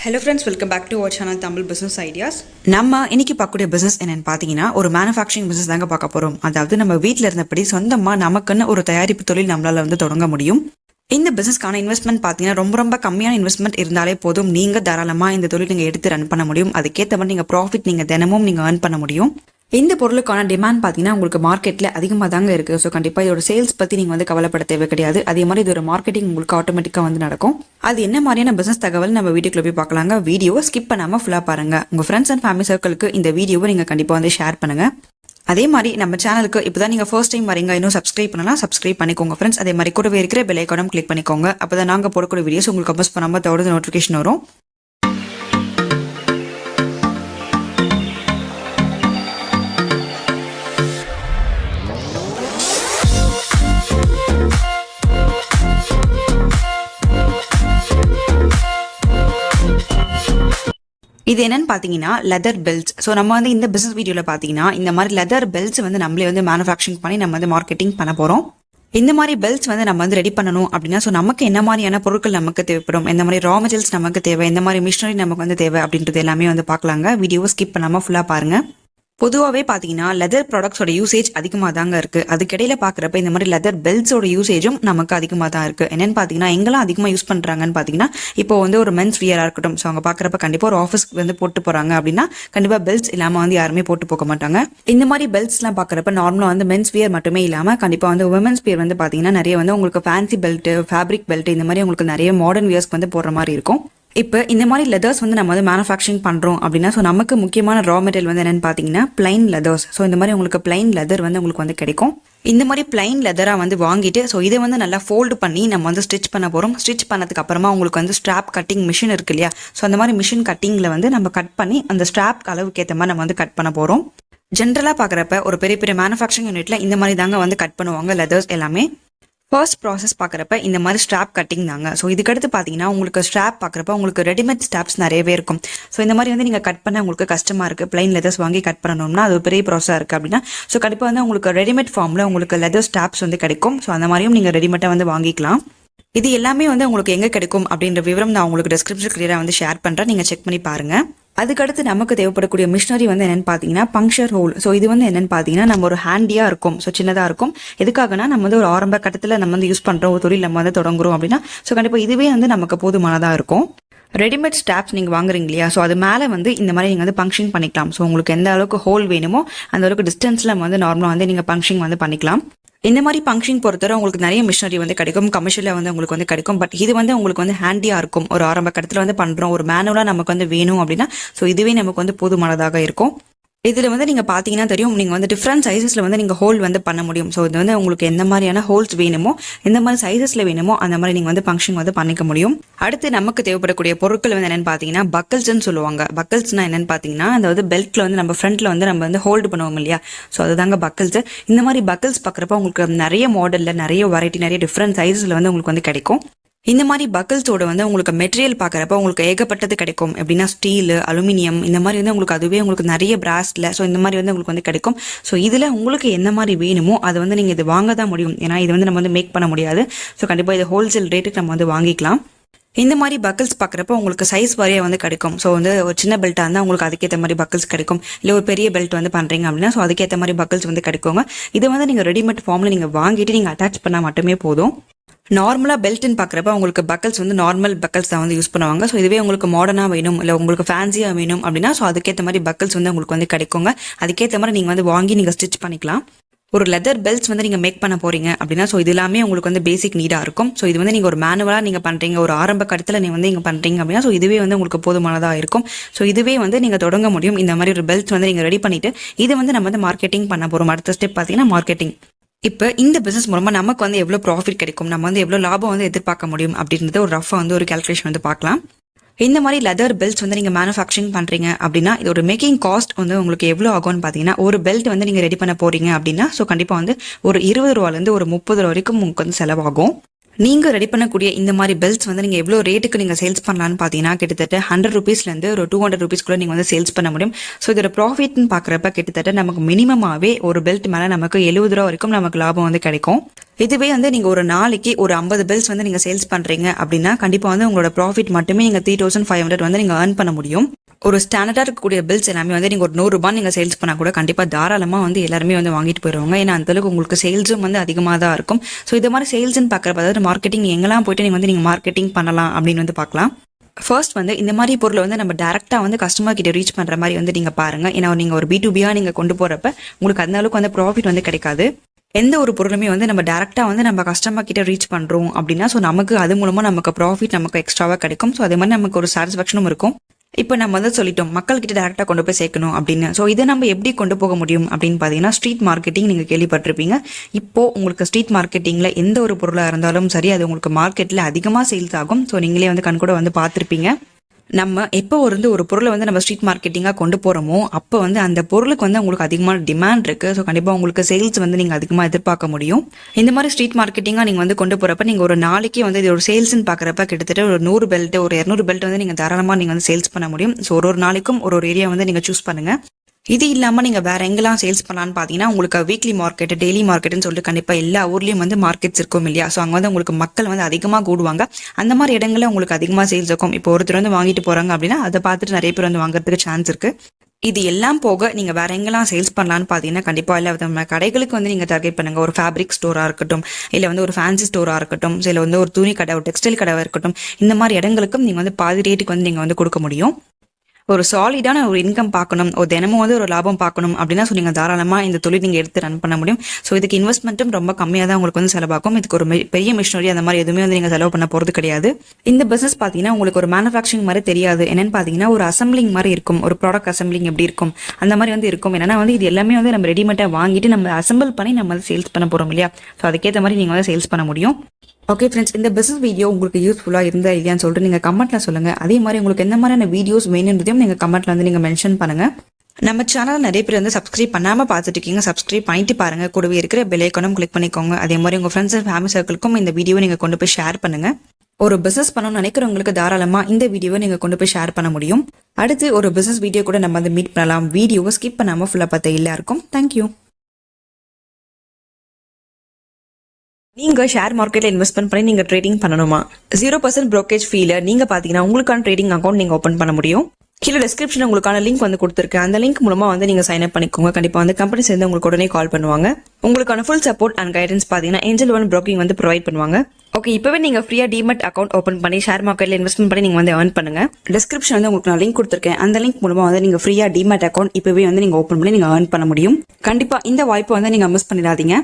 Hello friends, welcome back to our channel Tamil Business Ideas. நம்ம இன்னைக்கு பார்க்கக்கூடிய business என்னன்னு பார்த்தீங்கன்னா ஒரு மேனுஃபேக்சரிங் பிசினஸ் தாங்க பார்க்க போறோம். அதாவது நம்ம வீட்டில் இருந்தபடி சொந்தமா நமக்குன்னு ஒரு தயாரிப்பு தொழில் நம்மளால தொடங்க முடியும். இந்த பிசினஸ்க்கான இன்வெஸ்ட்மெண்ட் பார்த்தீங்கன்னா ரொம்ப கம்மியான இன்வெஸ்ட்மெண்ட் இருந்தாலே போதும். நீங்க தாராளமா இந்த தொழில் நீங்க எடுத்து ரன் பண்ண முடியும். அதுக்கேற்ற மாதிரி நீங்க ப்ராஃபிட் நீங்க தினமும் நீங்க ஏர்ன் பண்ண முடியும். இந்த பொருளுக்கான டிமாண்ட் பார்த்தீங்கன்னா உங்களுக்கு மார்க்கெட்டில் அதிகமாக தாங்க இருக்குது. ஸோ கண்டிப்பாக இதோட சேல்ஸ் பற்றி நீங்கள் கவலைப்பட தேவை கிடையாது. அதே மாதிரி இதோட மார்க்கெட்டிங் உங்களுக்கு ஆட்டோமேட்டிக்காக நடக்கும். அது என்ன மாதிரியான பிசினஸ் தகவல் நம்ம வீடியோக்குள்ள போய் பார்க்கலாங்க. வீடியோவை ஸ்கிப் பண்ணாமல் ஃபுல்லாக பாருங்க. உங்கள் ஃப்ரெண்ட்ஸ் அண்ட் ஃபேமிலி சர்க்கிளுக்கு இந்த வீடியோவை நீங்கள் கண்டிப்பாக ஷேர் பண்ணுங்க. அதே மாதிரி நம்ம சேனலுக்கு இப்போதான் நீங்கள் ஃபர்ஸ்ட் டைம் வரீங்க, இன்னும் சப்ஸ்கிரைப் பண்ணலாம், சப்ஸ்கிரைப் பண்ணிக்கோங்க ஃப்ரெண்ட்ஸ். அதே மாதிரி கூடவே இருக்கிற பெல் ஐகானும் கிளிக் பண்ணிக்கோங்க. அப்போ தான் நாங்கள் போடக்கூடிய வீடியோஸ் உங்களுக்கு மிஸ் பண்ணாமல் தொடர்ந்து நோட்டிஃபிகேஷன் வரும். இது என்னன்னு பார்த்தீங்கன்னா லெதர் பெல்ட்ஸ். ஸோ நம்ம இந்த பிசினஸ் வீடியோவில் பார்த்தீங்கன்னா இந்த மாதிரி லெதர் பெல்ட்ஸ் நம்மளே மேனுஃபேக்சரிங் பண்ணி நம்ம மார்க்கெட்டிங் பண்ண போகிறோம். இந்த மாதிரி பெல்ட்ஸ் நம்ம ரெடி பண்ணணும் அப்படின்னா ஸோ நமக்கு என்ன மாதிரியான பொருட்கள் நமக்கு தேவைப்படும், எந்த மாதிரி ரா மெட்டீரியல்ஸ் நமக்கு தேவை, எந்த மாதிரி மிஷினரி நமக்கு தேவை அப்படின்றது எல்லாமே பார்க்கலாங்க. வீடியோவை ஸ்கிப் பண்ணாமல் ஃபுல்லாக பாருங்க. பொதுவாகவே பார்த்தீங்கன்னா லெதர் ப்ராடக்ட்ஸோட யூசேஜ் அதிகமாக தாங்க இருக்கு. அதுக்கிடையில பார்க்குறப்ப இந்த மாதிரி லெதர் பெல்ட்ஸோட யூசேஜும் நமக்கு அதிகமாக தான் இருக்கு. என்னன்னு பார்த்தீங்கன்னா எங்கெல்லாம் அதிகமாக யூஸ் பண்ணுறாங்கன்னு பார்த்தீங்கன்னா இப்போ ஒரு மென்ஸ் வியராக இருக்கட்டும். ஸோ அவங்க பார்க்குறப்ப கண்டிப்பாக ஒரு ஆஃபீஸ்க்கு போட்டு போகிறாங்க அப்படின்னா கண்டிப்பாக பெல்ட்ஸ் இல்லாமல் யாருமே போட்டு போக மாட்டாங்க. இந்த மாதிரி பெல்ட்ஸ்லாம் பார்க்குறப்ப நார்மலாக மென்ஸ் வியர் மட்டுமே இல்லாமல் கண்டிப்பாக உமன்ஸ் வியர் பார்த்தீங்கன்னா நிறைய உங்களுக்கு ஃபேன்சி பெல்ட், ஃபேப்ரிக் பெல்ட் இந்த மாதிரி உங்களுக்கு நிறைய மாடர்ன் வியர்ஸ்க்கு போடுற மாதிரி இருக்கும். இப்போ இந்த மாதிரி லெதர்ஸ் நம்ம மேனுஃபேக்சரிங் பண்ணுறோம் அப்படின்னா ஸோ நமக்கு முக்கியமான ரா மெட்டீரியல் என்னன்னு பார்த்தீங்கன்னா பிளைன் லெதர்ஸ். ஸோ இந்த மாதிரி உங்களுக்கு பிளைன் லெதர் உங்களுக்கு கிடைக்கும். இந்த மாதிரி பிளைன் லெதராக வாங்கிட்டு ஸோ இதை நல்லா ஃபோல்டு பண்ணி நம்ம ஸ்டிச் பண்ண போகிறோம். ஸ்டிச் பண்ணதுக்கு அப்புறமா உங்களுக்கு ஸ்ட்ராப் கட்டிங் மிஷின் இருக்கு இல்லையா, ஸோ அந்த மாதிரி மிஷின் கட்டிங்கில் நம்ம கட் பண்ணி அந்த ஸ்ட்ராப் அளவுக்கு ஏற்ற மாதிரி நம்ம கட் பண்ண போகிறோம். ஜென்ரலாக பார்க்குறப்ப ஒரு பெரிய பெரிய மேனுஃபேக்சரிங் யூனிட்ல இந்த மாதிரி தாங்க கட் பண்ணுவாங்க லெதர்ஸ் எல்லாமே. ஃபர்ஸ்ட் ப்ராசஸ் பார்க்குறப்ப இந்த மாதிரி ஸ்ட்ராப் கட்டிங் தாங்க. ஸோ இதுக்கடுத்து பார்த்தீங்கன்னா உங்களுக்கு ஸ்ட்ராப் பார்க்குறப்ப உங்களுக்கு ரெடிமேட் ஸ்ட்ராப்ஸ் நிறையவே இருக்கும். ஸோ இந்த மாதிரி நீங்கள் கட் பண்ண உங்களுக்கு கஷ்டமாக இருக்குது, பிளைன் லெதர்ஸ் வாங்கி கட் பண்ணணும்னா அது ஒரு பெரிய ப்ராசஸாக இருக்குது அப்படின்னா ஸோ கண்டிப்பாக உங்களுக்கு ரெடிமேட் ஃபார்மில் உங்களுக்கு லெதர் ஸ்ட்ராப்ஸ் கிடைக்கும். ஸோ அந்த மாதிரியும் நீங்கள் ரெடிமேட்டாக வாங்கிக்கலாம். இது எல்லாமே உங்களுக்கு எங்கே கிடைக்கும் அப்படின்ற விவரம் நான் உங்களுக்கு டிஸ்கிரிப்ஷன் கிளியராக ஷேர் பண்ணுறேன், நீங்கள் செக் பண்ணி பாருங்கள். அதுக்கடுத்து நமக்கு தேவைப்படக்கூடிய மிஷினரி என்னன்னு பார்த்தீங்கன்னா பங்க்சர் ஹோல். ஸோ இது என்னன்னு பார்த்தீங்கன்னா நம்ம ஒரு ஹேண்டியாக இருக்கும், ஸோ சின்னதாக இருக்கும். எதுக்காகனா நம்ம ஒரு ஆரம்ப கட்டத்தில் நம்ம யூஸ் பண்ணுறோம், ஒரு தொழில் நம்ம தொடங்குறோம் அப்படின்னா ஸோ கண்டிப்பாக இதுவே நமக்கு போதுமானதாக இருக்கும். ரெடிமேட் ஸ்டாப்ஸ் நீங்கள் வாங்குறீங்க இல்லையா, ஸோ அது மேலே இந்த மாதிரி நீங்கள் பங்க்ஷன் பண்ணிக்கலாம். ஸோ உங்களுக்கு எந்த அளவுக்கு ஹோல் வேணுமோ அந்த அளவுக்கு டிஸ்டன்ஸில் நார்மலாக நீங்கள் பங்க்ஷன் பண்ணிக்கலாம். இந்த மாதிரி பங்க்ஷன் பொறுத்தவரை உங்களுக்கு நிறைய மிஷினரி கிடைக்கும், கமர்ஷியலாக உங்களுக்கு கிடைக்கும். பட் இது உங்களுக்கு ஹேண்டியாக இருக்கும். ஒரு ஆரம்ப கட்டத்தில் பண்ணுறோம், ஒரு மேனுவலாக நமக்கு வேணும் அப்படின்னா ஸோ இதுவே நமக்கு போதுமானதாக இருக்கும். இதில் நீங்கள் பார்த்தீங்கன்னா தெரியும், நீங்கள் டிஃப்ரெண்ட் சைஸஸில் நீங்கள் ஹோல் பண்ண முடியும். ஸோ இது உங்களுக்கு எந்த மாதிரியான ஹோல்ஸ் வேணுமோ, எந்த மாதிரி சைஸஸில் வேணுமோ அந்த மாதிரி நீங்கள் ஃபங்க்ஷன் பண்ணிக்க முடியும். அடுத்து நமக்கு தேவைப்படக்கூடிய பொருட்கள் என்னென்னு பார்த்தீங்கன்னா பக்கல்ஸ்ன்னு சொல்லுவாங்க. பக்கல்ஸ்னா என்னென்னு பார்த்தீங்கன்னா அதாவது பெல்ட்டில் நம்ம ஃப்ரண்ட்டில் நம்ம ஹோல்டு பண்ணுவோம் இல்லையா, ஸோ அதுதாங்க பக்கல்ஸ். இந்த மாதிரி பக்கல்ஸ் பார்க்குறப்ப உங்களுக்கு நிறைய மாடலில் நிறைய வெரைட்டி நிறைய டிஃப்ரெண்ட் சைஸில் உங்களுக்கு கிடைக்கும். இந்த மாதிரி பக்கல்ஸோட உங்களுக்கு மெட்டீரியல் பார்க்குறப்ப உங்களுக்கு ஏகப்பட்டது கிடைக்கும். எப்படின்னா ஸ்டீல், அலுமினியம் இந்த மாதிரி உங்களுக்கு அதுவே உங்களுக்கு நிறைய பிராஸ்ல ஸோ இந்த மாதிரி உங்களுக்கு கிடைக்கும். ஸோ இதில் உங்களுக்கு என்ன மாதிரி வேணுமோ அதை நீங்கள் இது வாங்க தான் முடியும். ஏன்னா இது நம்ம மேக் பண்ண முடியாது. ஸோ கண்டிப்பாக இது ஹோல்சேல் ரேட்டுக்கு நம்ம வாங்கிக்கலாம். இந்த மாதிரி பக்கல்ஸ் பார்க்குறப்ப உங்களுக்கு சைஸ் வரைய கிடைக்கும். ஸோ ஒரு சின்ன பெல்ட்டாக இருந்தால் உங்களுக்கு அதுக்கேற்ற மாதிரி பக்கல்ஸ் கிடைக்கும். இல்லை ஒரு பெரிய பெல்ட் பண்ணுறீங்க அப்படின்னா ஸோ அதுக்கேற்ற மாதிரி பக்கல்ஸ் கிடைக்குங்க. இதை நீங்கள் ரெடிமேட் ஃபார்மில் நீங்கள் வாங்கிட்டு நீங்கள் அட்டாச் பண்ணால் மட்டுமே போதும். நார்மலாக பெல்ட்னு பார்க்குறப்ப உங்களுக்கு பக்கல்ஸ் நார்மல் பக்கல்ஸ் தான் யூஸ் பண்ணுவாங்க. ஸோ இதுவே உங்களுக்கு மாடர்னாக வேணும் இல்லை உங்களுக்கு ஃபேன்சியாக வேணும் அப்படின்னா ஸோ அதுக்கேற்ற மாதிரி பக்கல்ஸ் உங்களுக்கு கிடைக்குங்க. அதுக்கேற்ற மாதிரி நீங்கள் வாங்கி நீங்கள் ஸ்டிச் பண்ணிக்கலாம். ஒரு லெதர் பெல்ட்ஸ் நீங்கள் மேக் பண்ண போறீங்க அப்படின்னா ஸோ இது எல்லாமே உங்களுக்கு பேசிக் நீடாக இருக்கும். ஸோ இது நீங்கள் ஒரு மேனுவலாக நீங்கள் பண்ணுறீங்க, ஒரு ஆரம்ப கட்டத்தில் நீங்கள் பண்ணுறீங்க அப்படின்னா ஸோ இதுவே உங்களுக்கு போதுமானதாக இருக்கும். ஸோ இதுவே நீங்கள் தொடங்க முடியும். இந்த மாதிரி ஒரு பெல்ட்ஸ் நீங்கள் ரெடி பண்ணிட்டு இது நம்ம மார்க்கெட்டிங் பண்ண போகிறோம். அடுத்த ஸ்டெப் பார்த்தீங்கன்னா மார்க்கெட்டிங். இப்போ இந்த பிசினஸ் மூலமா நமக்கு எவ்வளோ ப்ராஃபிட் கிடைக்கும், நம்ம எவ்வளோ லாபம் எதிர்பார்க்க முடியும் அப்படின்றத ஒரு ரஃபாக ஒரு கால்குலேஷன் பார்க்கலாம். இந்த மாதிரி லெதர் பெல்ட்ஸ் நீங்கள் மேனுஃபேக்சரிங் பண்ணுறீங்க அப்படின்னா இதோட மேக்கிங் காஸ்ட் உங்களுக்கு எவ்வளோ ஆகும்னு பார்த்தீங்கன்னா ஒரு பெல்ட் நீங்கள் ரெடி பண்ண போறீங்க அப்படின்னா ஸோ கண்டிப்பாக ஒரு 20 ரூபாலேருந்து ஒரு 30 ரூபா வரைக்கும் உங்களுக்கு செலவாகும். நீங்க ரெடி பண்ணக்கூடிய இந்த மாதிரி பெல்ட்ஸ் வந்து நீங்க எவ்வளவு ரேட்டுக்கு நீங்க சேல்ஸ் பண்ணலாம்னு பாத்தீங்கன்னா கிட்டத்தட்ட 100 ருபீஸ்ல இருந்து ஒரு 200 ருபீஸ்க்குள்ள நீங்க வந்து சேல்ஸ் பண்ண முடியும். ஸோ இதோட ப்ராஃபிட்னு பாக்குறப்ப கிட்டத்தட்ட நமக்கு மினிமமாவே ஒரு பெல்ட் மேல நமக்கு 70 ரூபா வரைக்கும் நமக்கு லாபம் வந்து கிடைக்கும். இதுவே வந்து நீங்க ஒரு நாளைக்கு ஒரு 50 பெல்ட்ஸ் வந்து நீங்க சேல்ஸ் பண்றீங்க அப்படின்னா கண்டிப்பா வந்து உங்களோட ப்ராஃபிட் மட்டுமே நீங்க 3500 வந்து நீங்க ஏர்ன் பண்ண முடியும். ஒரு ஸ்டாண்டர்டா இருக்கக்கூடிய பில்ஸ் எல்லாமே வந்து நீங்க ஒரு 100 ரூபாய் நீங்க சேல்ஸ் பண்ணா கூட கண்டிப்பா தாராளமா வந்து எல்லாருமே வந்து வாங்கிட்டு போயிருவாங்க. ஏன்னா அந்த அளவுக்கு உங்களுக்கு சேல்ஸும் வந்து அதிகமா தான் இருக்கும். ஸோ இது மாதிரி சேல்ஸ்ன்னு பாக்குறப்ப அதாவது மார்க்கெட்டிங் எங்கெல்லாம் போயிட்டு நீங்க மார்க்கெட்டிங் பண்ணலாம் அப்படின்னு வந்து பார்க்கலாம். ஃபர்ஸ்ட் வந்து இந்த மாதிரி பொருளை வந்து நம்ம டேரக்டா வந்து கஸ்டமர் கிட்ட ரீச் பண்ற மாதிரி வந்து நீங்க பாருங்க. ஏன்னா நீங்க ஒரு B2B நீங்க கொண்டு போறப்ப உங்களுக்கு அந்த அளவுக்கு வந்து ப்ராஃபிட் வந்து கிடைக்காது. எந்த ஒரு பொருளுமே வந்து நம்ம டேரக்டா வந்து நம்ம கஸ்டமர் கிட்ட ரீச் பண்றோம் அப்படின்னா ஸோ நமக்கு அது மூலமா நமக்கு ப்ராஃபிட் நமக்கு எக்ஸ்ட்ராவா கிடைக்கும். ஸோ அதே மாதிரி நமக்கு ஒரு சாட்டிஸ்ஃபேக்ஷனும் இருக்கும். இப்போ நம்ம வந்து சொல்லிட்டோம் மக்கள் கிட்ட டேரக்டா கொண்டு போய் சேர்க்கணும் அப்படின்னு. ஸோ இதை நம்ம எப்படி கொண்டு போக முடியும் அப்படின்னு பாத்தீங்கன்னா ஸ்ட்ரீட் மார்க்கெட்டிங் நீங்க கேள்விப்பட்டிருப்பீங்க. இப்போ உங்களுக்கு ஸ்ட்ரீட் மார்க்கெட்டிங்ல எந்த ஒரு பொருளா இருந்தாலும் சரி அது உங்களுக்கு மார்க்கெட்ல அதிகமா சேல்ஸ் ஆகும். ஸோ நீங்களே வந்து கண்கூட வந்து பார்த்திருப்பீங்க. நம்ம எப்போ வந்து ஒரு பொருளை வந்து நம்ம ஸ்ட்ரீட் மார்க்கெட்டிங்கா கொண்டு போறோமோ அப்போ வந்து அந்த பொருளுக்கு வந்து உங்களுக்கு அதிகமான டிமாண்ட் இருக்கு. ஸோ கண்டிப்பா உங்களுக்கு சேல்ஸ் வந்து நீங்க அதிகமா எதிர்பார்க்க முடியும். இந்த மாதிரி ஸ்ட்ரீட் மார்க்கெட்டிங்கா நீங்க வந்து கொண்டு போறப்ப நீங்க ஒரு நாளைக்கு வந்து இது ஒரு சேல்ஸ்ன்னு பாக்குறப்ப கிட்டத்தட்ட ஒரு 100 பெல்ட் ஒரு 200 பெல்ட் வந்து நீங்க தாராளமா நீங்க வந்து சேல்ஸ் பண்ண முடியும். ஸோ ஒரு நாளைக்கும் ஒரு ஏரியா வந்து நீங்க சூஸ் பண்ணுங்க. இது இல்லாம நீங்க வேற எங்கெல்லாம் சேல்ஸ் பண்ணலாம்னு பாத்தீங்கன்னா உங்களுக்கு வீக்லி மார்க்கெட் டெய்லி மார்க்கெட்னு சொல்லிட்டு கண்டிப்பா எல்லா ஊர்லயும் வந்து மார்க்கெட்ஸ் இருக்கும் இல்லையா. ஸோ அங்க வந்து உங்களுக்கு மக்கள் வந்து அதிகமா கூடுவாங்க. அந்த மாதிரி இடங்கள்ல உங்களுக்கு அதிகமா சேல்ஸ் இருக்கும். இப்போ ஒருத்தர் வந்து வாங்கிட்டு போறாங்க அப்படின்னா அதை பார்த்துட்டு நிறைய பேர் வந்து வாங்குறதுக்கு சான்ஸ் இருக்கு. இது எல்லாம் போக நீங்க வேற எங்கெல்லாம் சேல்ஸ் பண்ணலாம்னு பாத்தீங்கன்னா கண்டிப்பா எல்லா கடைகளுக்கு வந்து நீங்க டார்கெட் பண்ணுங்க. ஒரு ஃபேப்ரிக் ஸ்டோரா இருக்கட்டும், இல்ல வந்து ஒரு ஃபேன்சி ஸ்டோரா இருக்கட்டும், இல்ல வந்து ஒரு துணி கடை ஒரு டெக்ஸ்டைல் கடை இருக்கட்டும், இந்த மாதிரி இடங்களுக்கும் நீங்க வந்து பாதி ரேட்டுக்கு வந்து நீங்க வந்து கொடுக்க முடியும். ஒரு சாலிடான ஒரு இன்கம் பார்க்கணும், ஒரு தினமும் வந்து ஒரு லாபம் பார்க்கணும் அப்படின்னா நீங்க தாராளமா இந்த தொழில் நீங்க எடுத்து ரன் பண்ண முடியும். ஸோ இதுக்கு இன்வெஸ்ட்மெண்ட்டும் ரொம்ப கம்மியாக தான் உங்களுக்கு வந்து செலவாகும். இதுக்கு ஒரு பெரிய மிஷினரி அந்த மாதிரி எதுவுமே வந்து நீங்க செலவு பண்ண போறது கிடையாது. இந்த பிசினஸ் பாத்தீங்கன்னா உங்களுக்கு ஒரு மேனுஃபேக்சரிங் மாதிரி தெரியாது. என்னன்னு பாத்தீங்கன்னா ஒரு அசம்பிளிங் மாதிரி இருக்கும். ஒரு ப்ராடக்ட் அசம்பிளிங் எப்படி இருக்கும் அந்த மாதிரி வந்து இருக்கும். ஏன்னா வந்து இது எல்லாமே வந்து நம்ம ரெடிமேட்டா வாங்கிட்டு நம்ம அசம்பிள் பண்ணி நம்ம வந்து சேல்ஸ் பண்ண போறோம் இல்லையா. ஸோ அதுக்கேற்ற மாதிரி நீங்க வந்து சேல்ஸ் பண்ண முடியும். ஓகே ஃப்ரெண்ட்ஸ், இந்த பிசினஸ் வீடியோ உங்களுக்கு யூஸ்ஃபுல்லா இருந்தா இல்லையான்னு சொல்லிட்டு நீங்க கமெண்ட்ல சொல்லுங்க. அதே மாதிரி உங்களுக்கு எந்த மாதிரியான வீடியோஸ் வேணுன்றதையும் நீங்க கமெண்ட்ல வந்து நீங்க மென்ஷன் பண்ணுங்க. நம்ம சேனல் நிறைய பேர் வந்து சப்ஸ்கிரைப் பண்ணாம பார்த்துட்டு இருக்கீங்க. சப்ஸ்கிரைப் பண்ணிட்டு பாருங்க. கூடவே இருக்கிற பெல் ஐகானும் கிளிக் பண்ணிக்கோங்க. அதே மாதிரி உங்க ஃப்ரெண்ட்ஸ் அண்ட் ஃபேமிலி சர்க்கிளுக்கும் இந்த வீடியோ நீங்க கொண்டு போய் ஷேர் பண்ணுங்க. ஒரு பிசினஸ் பண்ணணும்னு நினைக்கிறவங்களுக்கு தாராளமா இந்த வீடியோவை நீங்க கொண்டு போய் ஷேர் பண்ண முடியும். அடுத்து ஒரு பிசினஸ் வீடியோ கூட நம்ம வந்து மீட் பண்ணலாம். வீடியோவை ஸ்கிப் பண்ணாம ஃபுல்லா பார்த்த எல்லாருக்கும் தேங்க்யூ. நீங்க ஷேர் மார்க்கெட்ல இன்வெஸ்ட்மெண்ட் பண்ணி நீங்க ட்ரேடிங் பண்ணணுமா? 0% brokerage ஃபீல நீங்க பாத்தீங்கன்னா உங்களுக்கான ட்ரேடிங் அக்கௌண்ட் நீங்க ஓபன் பண்ண முடியும். கீழே டிஸ்கிரிப்ஷன் உங்களுக்கான லிங்க் வந்து கொடுத்துருக்கேன். அந்த லிங்க் மூலமா வந்து நீங்க சைன் அப் பண்ணிக்கோங்க. கண்டிப்பா வந்து கம்பெனி சேர்ந்து உங்களுக்கு உடனே கால் பண்ணுவாங்க. உங்களுக்கான ஃபுல் சப்போர்ட் அண்ட் கைடன்ஸ் பாத்தீங்கன்னா ஏஞ்சல் ஒன் broking வந்து ப்ரொவைட் பண்ணுவாங்க. ஓகே, இப்பவே நீங்க ஃப்ரீயா டிமெட் அக்கௌண்ட் ஓபன் பண்ணி ஷேர் மார்க்கெட்ல இன்வெஸ்ட்மெண்ட் பண்ணி நீங்க வந்து earn பண்ணுங்க. டிஸ்கிரிப்ஷன் வந்து உங்களுக்கு நான் லிங்க் கொடுத்துருக்கேன். அந்த லிங்க் மூலமா வந்து நீங்க ஃப்ரீயா டிமெட் அக்கௌண்ட் இப்பவே வந்து நீங்க ஓபன் பண்ணி நீங்க earn பண்ண முடியும். கண்டிப்பா இந்த வாய்ப்பை வந்து நீங்க மிஸ் பண்ணிடாதீங்க.